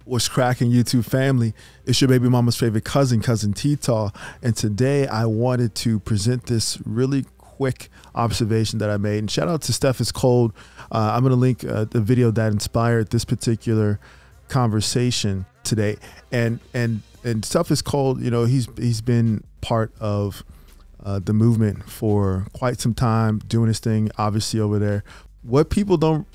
What's cracking, YouTube family? It's your baby mama's favorite cousin, Cousin T-Taw. And today I wanted to present this really quick observation that I made. And shout out to Steph is Cold. I'm going to link the video that inspired this particular conversation today. And Steph is Cold, you know, he's been part of the movement for quite some time, doing his thing, obviously, over there. What people don't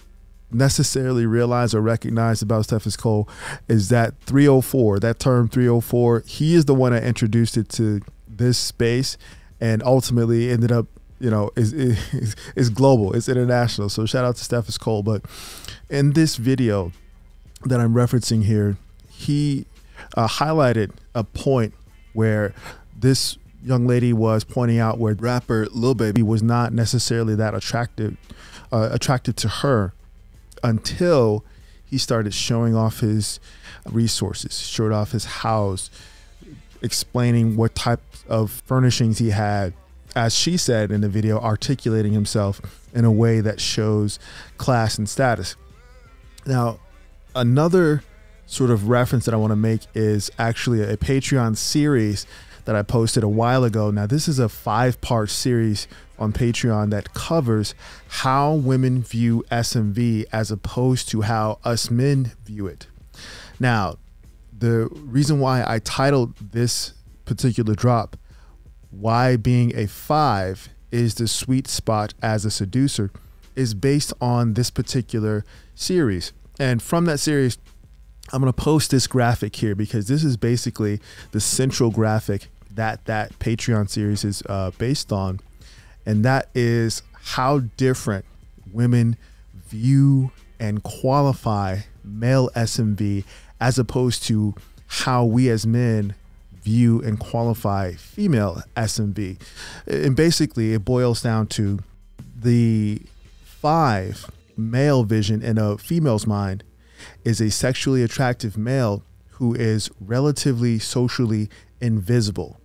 necessarily realize or recognize about Steph is Cold is that 304, that term 304, he is the one that introduced it to this space, and ultimately ended up, you know, is global, it's international. So shout out to Steph is Cold. But in this video that I'm referencing here, he highlighted a point where this young lady was pointing out where rapper Lil Baby was not necessarily that attractive to her until he started showing off his resources, showed off his house, explaining what type of furnishings he had, as she said in the video, articulating himself in a way that shows class and status. Now, another sort of reference that I want to make is actually a Patreon series that I posted a while ago. Now, this is a 5-part series on Patreon that covers how women view SMV as opposed to how us men view it. Now, the reason why I titled this particular drop, why being a 5 is the sweet spot as a seducer, is based on this particular series. And from that series, I'm going to post this graphic here because this is basically the central graphic that Patreon series is based on. And that is how different women view and qualify male SMV as opposed to how we as men view and qualify female SMV. And basically it boils down to the 5 male vision in a female's mind is a sexually attractive male who is relatively socially invisible.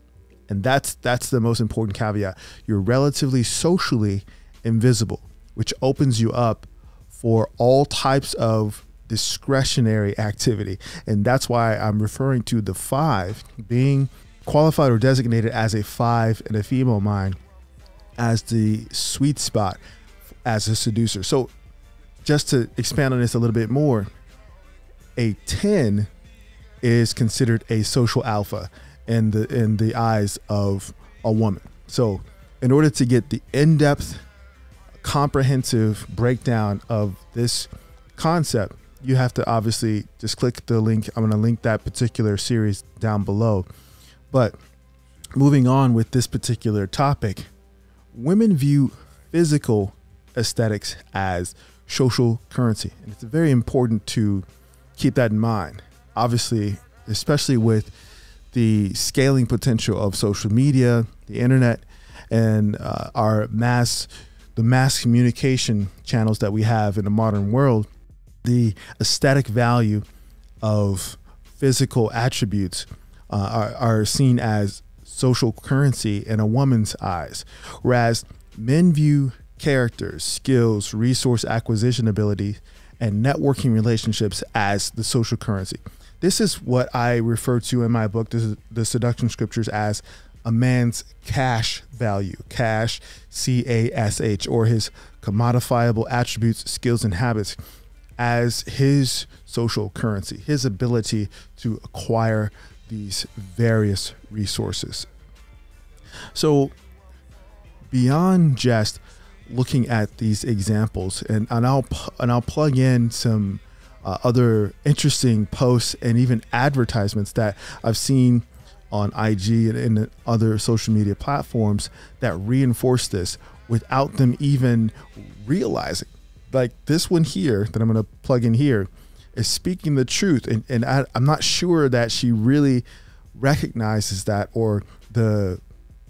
And that's the most important caveat. You're relatively socially invisible, which opens you up for all types of discretionary activity. And that's why I'm referring to the 5 being qualified or designated as a 5 in a female mind as the sweet spot as a seducer. So just to expand on this a little bit more, a 10 is considered a social alpha in the eyes of a woman. So in order to get the in-depth, comprehensive breakdown of this concept, you have to obviously just click the link. I'm going to link that particular series down below. But moving on with this particular topic, women view physical aesthetics as social currency. And it's very important to keep that in mind. Obviously, especially with the scaling potential of social media, the internet, and the mass communication channels that we have in the modern world, the aesthetic value of physical attributes are seen as social currency in a woman's eyes, whereas men view characters, skills, resource acquisition ability, and networking relationships as the social currency. This is what I refer to in my book, The Seduction Scriptures, as a man's cash value, cash, C-A-S-H, or his commodifiable attributes, skills, and habits as his social currency, his ability to acquire these various resources. So beyond just looking at these examples, and I'll plug in some other interesting posts and even advertisements that I've seen on IG and in other social media platforms that reinforce this without them even realizing. Like this one here that I'm going to plug in here is speaking the truth, and I'm not sure that she really recognizes that, or the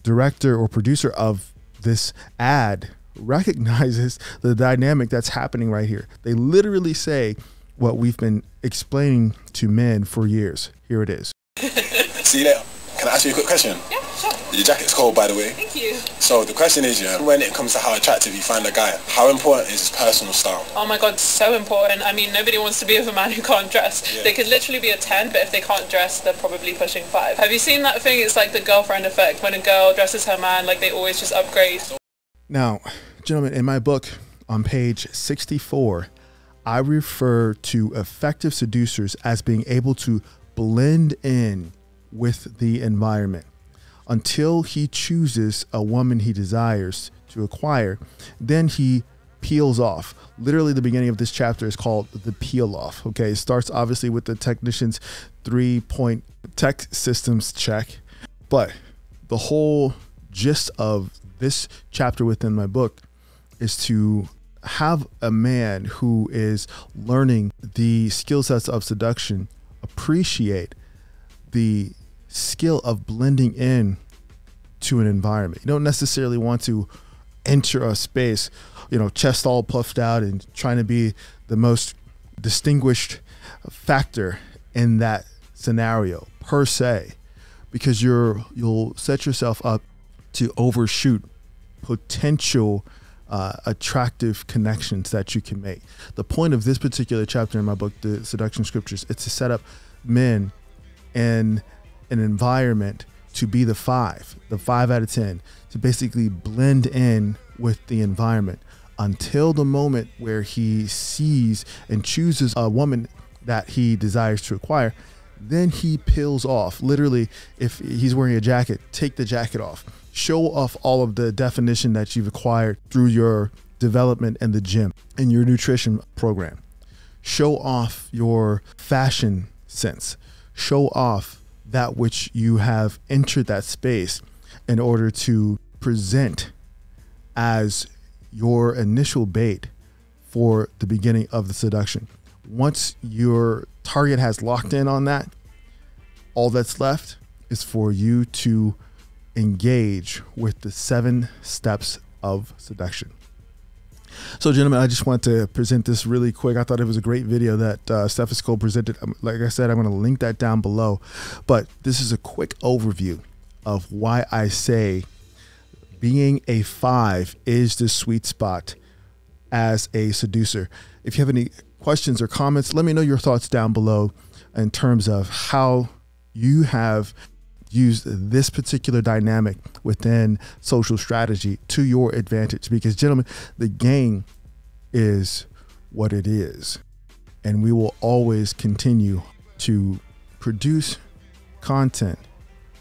director or producer of this ad recognizes the dynamic that's happening right here. They literally say what we've been explaining to men for years. Here it is. See that? Can I ask you a quick question? Yeah, sure. Your jacket's cold, by the way. Thank you. So the question is, yeah, when it comes to how attractive you find a guy, how important is his personal style? Oh my god, so important. I mean, nobody wants to be with a man who can't dress. Yeah. They could literally be a 10, but if they can't dress, they're probably pushing 5. Have you seen that thing? It's like the girlfriend effect. When a girl dresses her man, like they always just upgrade. Now, gentlemen, in my book on page 64, I refer to effective seducers as being able to blend in with the environment until he chooses a woman he desires to acquire. Then he peels off. Literally, the beginning of this chapter is called the peel off. Okay, it starts obviously with the technician's 3-point tech systems check, but the whole gist of this chapter within my book is to have a man who is learning the skill sets of seduction appreciate the skill of blending in to an environment. You don't necessarily want to enter a space, you know, chest all puffed out and trying to be the most distinguished factor in that scenario per se, because you'll set yourself up to overshoot potential attractive connections that you can make. The point of this particular chapter in my book, The Seduction Scriptures, it's to set up men in an environment to be the 5 out of 10, to basically blend in with the environment until the moment where he sees and chooses a woman that he desires to acquire. Then he peels off. Literally, if he's wearing a jacket, take the jacket off. Show off all of the definition that you've acquired through your development in the gym and your nutrition program. Show off your fashion sense. Show off that which you have entered that space in order to present as your initial bait for the beginning of the seduction. Once your target has locked in on that, all that's left is for you to engage with the 7 steps of seduction. So, gentlemen, I just want to present this really quick. I thought it was a great video that Steph Cole presented. Like I said, I'm going to link that down below. But this is a quick overview of why I say being a 5 is the sweet spot as a seducer. If you have any questions or comments, let me know your thoughts down below in terms of how you have used this particular dynamic within social strategy to your advantage. Because, gentlemen, the game is what it is, and we will always continue to produce content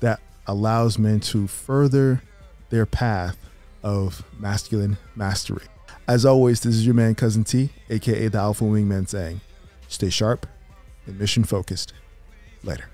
that allows men to further their path of masculine mastery. As always, this is your man, Cousin T, aka the Alpha Wingman, saying, stay sharp and mission focused. Later.